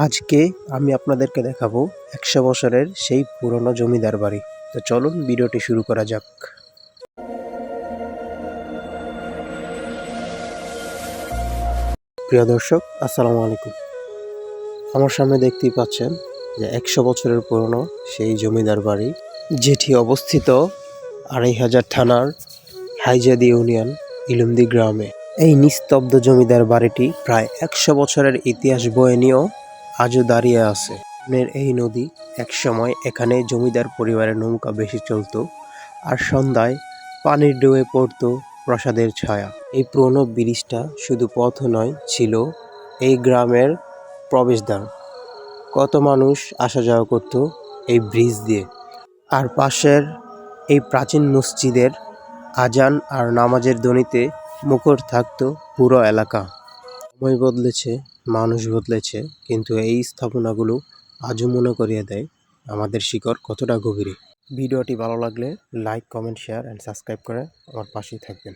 আজকে আমি আপনাদেরকে দেখাবো ১০০ বছরের সেই পুরনো জমিদার বাড়ি। তো চলুন ভিডিওটি শুরু করা যাক। প্রিয় দর্শক, আসসালামু আলাইকুম। আমার সামনে দেখতেই পাচ্ছেন যে ১০০ বছরের পুরনো সেই জমিদার বাড়ি, যেটি অবস্থিত ২৫০০ থানার হাইজাদি ইউনিয়ন ইলুমদি গ্রামে। এই নিস্তব্ধ জমিদার বাড়িটি প্রায় ১০০ বছরের ইতিহাস বয়ে নিয়েও আজও দাঁড়িয়ে আছে। এই নদী একসময় এখানে জমিদার পরিবারের নৌকা বেশি চলতো, আর সন্ধ্যায় পানির ঢেউয়ে পড়তো প্রাসাদের ছায়া। এই পুরনো ব্রিজটা শুধু পথ নয়, ছিল এই গ্রামের প্রবেশদ্বার। কত মানুষ আসা যাওয়া করত এই ব্রিজ দিয়ে, আর পাশের এই প্রাচীন মসজিদের আজান আর নামাজের ধ্বনিতে মুখর থাকতো পুরো এলাকা। সময় বদলেছে, মানুষ বদলেছে, কিন্তু এই স্থাপনাগুলো আজও মনে করিয়ে দেয় আমাদের শিকড় কতটা গভীরে। ভিডিওটি ভালো লাগলে like, comment, share and subscribe করে আমার পাশেই থাকবেন।